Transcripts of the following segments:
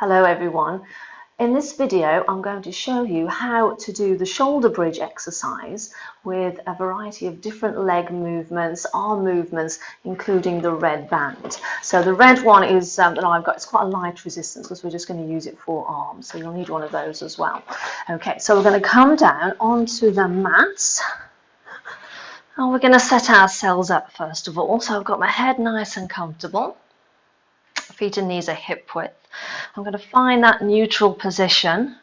Hello everyone. In this video I'm going to show you how to do the shoulder bridge exercise with a variety of different leg movements, arm movements, including the red band. So the red one is that I've got, it's quite a light resistance because we're just going to use it for arms, so you'll need one of those as well. Okay, so we're going to come down onto the mats and we're going to set ourselves up first of all. So I've got my head nice and comfortable. Feet and knees are hip width. I'm going to find that neutral position.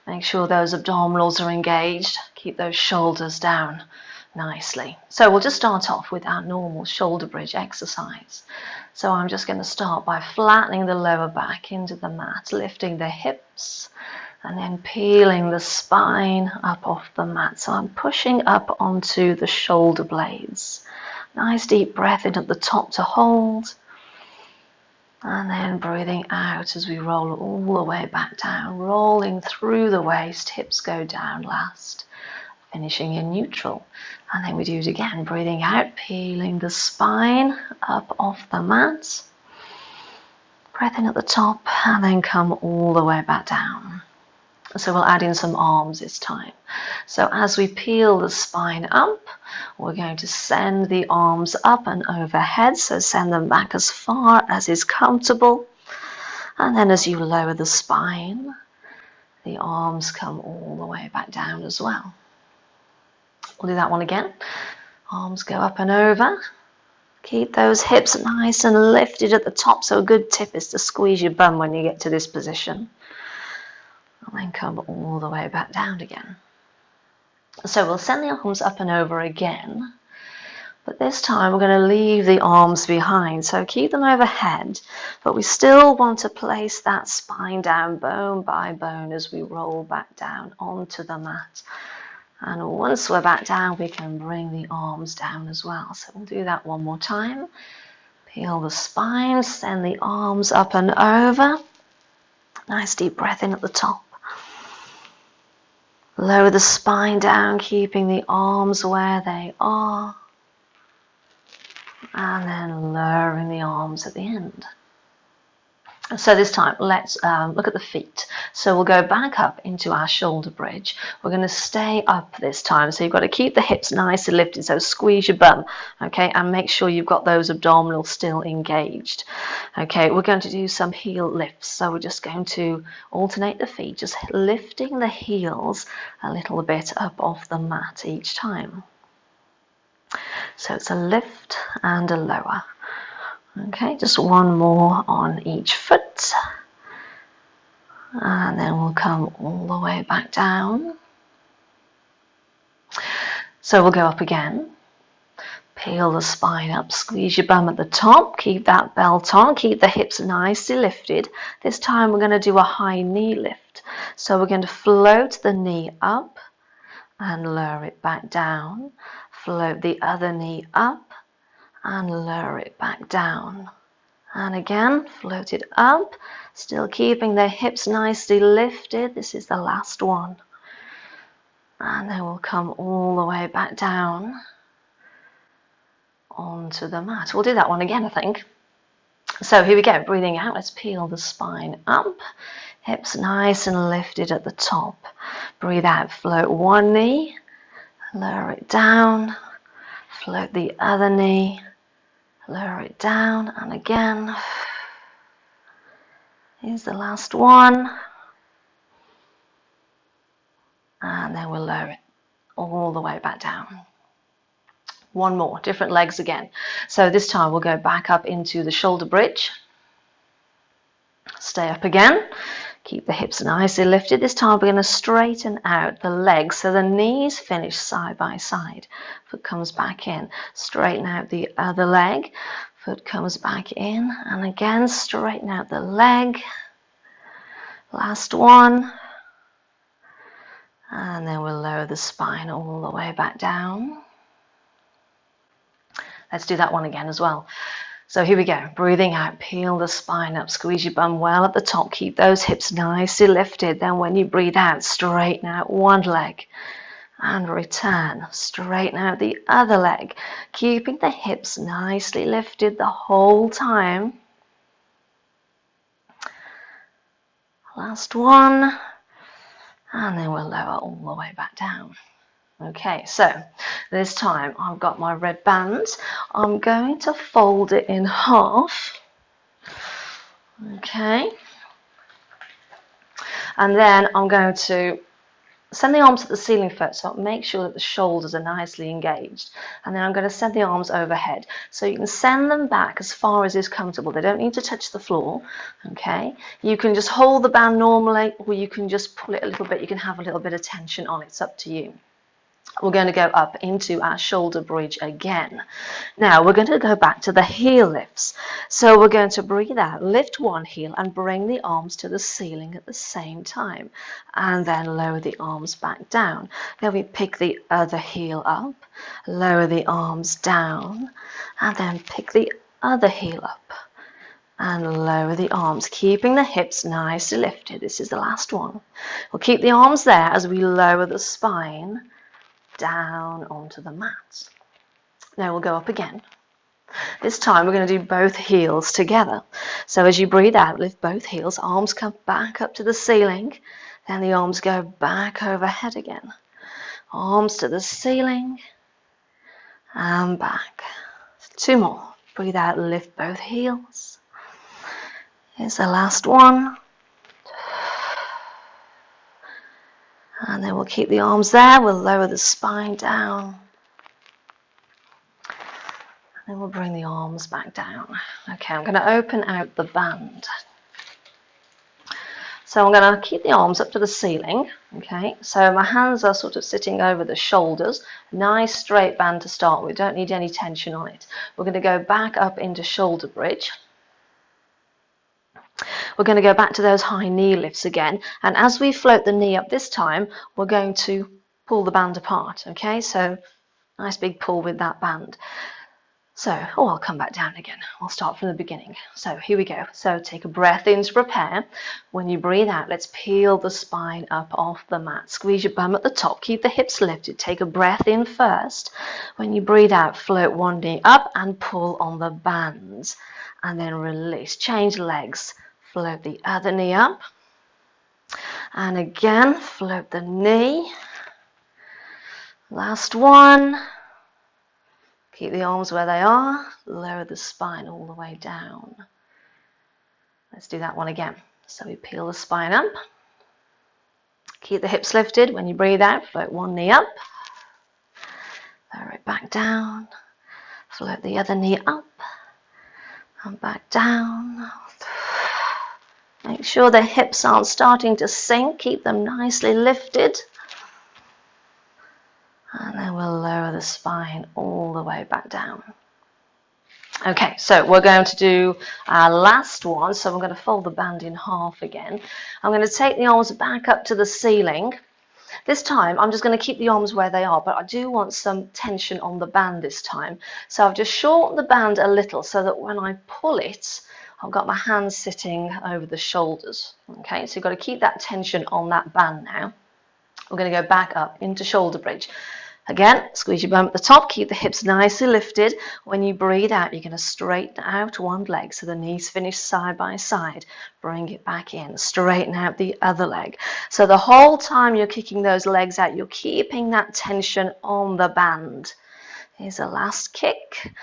Make sure those abdominals are engaged. Keep those shoulders down nicely. So we'll just start off with our normal shoulder bridge exercise. So I'm just going to start by flattening the lower back into the mat, lifting the hips, and then peeling the spine up off the mat. So I'm pushing up onto the shoulder blades. Nice deep breath in at the top to hold. And then breathing out as we roll all the way back down, rolling through the waist, hips go down last, finishing in neutral. And then we do it again, breathing out, peeling the spine up off the mat, breath in at the top, and then come all the way back down. So we'll add in some arms this time. So as we peel the spine up, we're going to send the arms up and overhead. So send them back as far as is comfortable. And then as you lower the spine, the arms come all the way back down as well. We'll do that one again. Arms go up and over. Keep those hips nice and lifted at the top. So a good tip is to squeeze your bum when you get to this position. And then come all the way back down again. So we'll send the arms up and over again, but this time we're going to leave the arms behind. So keep them overhead, but we still want to place that spine down bone by bone as we roll back down onto the mat. And once we're back down, we can bring the arms down as well. So we'll do that one more time. Peel the spine, send the arms up and over. Nice deep breath in at the top. Lower the spine down, keeping the arms where they are. And then lowering the arms at the end. So this time, let's look at the feet. So we'll go back up into our shoulder bridge. We're going to stay up this time. So you've got to keep the hips nice and lifted. So squeeze your bum, okay, and make sure you've got those abdominals still engaged. Okay, we're going to do some heel lifts. So we're just going to alternate the feet, just lifting the heels a little bit up off the mat each time. So it's a lift and a lower. Okay, just one more on each foot. And then we'll come all the way back down. So we'll go up again. Peel the spine up, squeeze your bum at the top, keep that belt on, keep the hips nicely lifted. This time we're going to do a high knee lift. So we're going to float the knee up and lower it back down. Float the other knee up and lower it back down. And again, float it up, still keeping the hips nicely lifted. This is the last one. And then we'll come all the way back down onto the mat. We'll do that one again, I think. So here we go, breathing out, let's peel the spine up. Hips nice and lifted at the top. Breathe out, float one knee, lower it down, float the other knee, lower it down, and again. Here's the last one. And then we'll lower it all the way back down. One more, different legs again. So this time we'll go back up into the shoulder bridge. Stay up again. Keep the hips nicely lifted. This time we're going to straighten out the legs so the knees finish side by side. Foot comes back in. Straighten out the other leg. Foot comes back in. And again, straighten out the leg. Last one. And then we'll lower the spine all the way back down. Let's do that one again as well. So here we go, breathing out, peel the spine up, squeeze your bum well at the top, keep those hips nicely lifted. Then when you breathe out, straighten out one leg and return. Straighten out the other leg, keeping the hips nicely lifted the whole time. Last one. And then we'll lower all the way back down. Okay, so this time I've got my red band. I'm going to fold it in half. Okay. And then I'm going to send the arms to the ceiling first, so make sure that the shoulders are nicely engaged. And then I'm going to send the arms overhead. So you can send them back as far as is comfortable. They don't need to touch the floor. Okay. You can just hold the band normally, or you can just pull it a little bit. You can have a little bit of tension on it. It's up to you. We're going to go up into our shoulder bridge again. Now we're going to go back to the heel lifts. So we're going to breathe out, lift one heel and bring the arms to the ceiling at the same time. And then lower the arms back down. Then we pick the other heel up, lower the arms down, and then pick the other heel up and lower the arms, keeping the hips nicely lifted. This is the last one. We'll keep the arms there as we lower the spine down onto the mat. Now we'll go up again. This time we're going to do both heels together. So as you breathe out, lift both heels, arms come back up to the ceiling, then the arms go back overhead again. Arms to the ceiling and back. Two more. Breathe out, lift both heels. Here's the last one. And then we'll keep the arms there, we'll lower the spine down. And then we'll bring the arms back down. Okay, I'm going to open out the band. So I'm going to keep the arms up to the ceiling. Okay, so my hands are sort of sitting over the shoulders. Nice straight band to start with, don't need any tension on it. We're going to go back up into shoulder bridge. We're going to go back to those high knee lifts again, and as we float the knee up this time, we're going to pull the band apart. Okay, so nice big pull with that band. So, I'll come back down again. I'll start from the beginning. So here we go. So take a breath in to prepare. When you breathe out, let's peel the spine up off the mat. Squeeze your bum at the top. Keep the hips lifted. Take a breath in first. When you breathe out, float one knee up and pull on the bands. And then release. Change legs. Float the other knee up. And again, float the knee. Last one. Keep the arms where they are. Lower the spine all the way down. Let's do that one again. So we peel the spine up. Keep the hips lifted. When you breathe out, float one knee up. Lower it back down. Float the other knee up. And back down. Make sure the hips aren't starting to sink. Keep them nicely lifted. And then we'll lower the spine all the way back down. Okay, so we're going to do our last one. So I'm going to fold the band in half again. I'm going to take the arms back up to the ceiling. This time I'm just going to keep the arms where they are, but I do want some tension on the band this time. So I've just shortened the band a little so that when I pull it, I've got my hands sitting over the shoulders. Okay, so you've got to keep that tension on that band now. We're going to go back up into shoulder bridge. Again, squeeze your bum at the top, keep the hips nicely lifted. When you breathe out, you're going to straighten out one leg so the knees finish side by side. Bring it back in, straighten out the other leg. So the whole time you're kicking those legs out, you're keeping that tension on the band. Here's the last kick.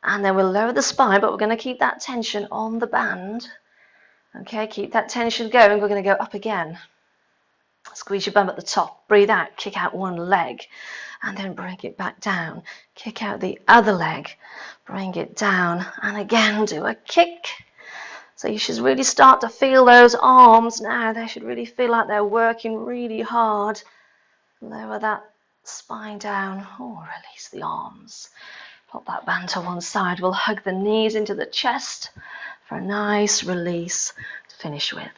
And then we'll lower the spine, but we're going to keep that tension on the band. Okay, keep that tension going. We're going to go up again. Squeeze your bum at the top. Breathe out, kick out one leg. And then bring it back down. Kick out the other leg. Bring it down. And again, do a kick. So you should really start to feel those arms now. They should really feel like they're working really hard. Lower that spine down. Release the arms. Pop that band to one side. We'll hug the knees into the chest for a nice release to finish with.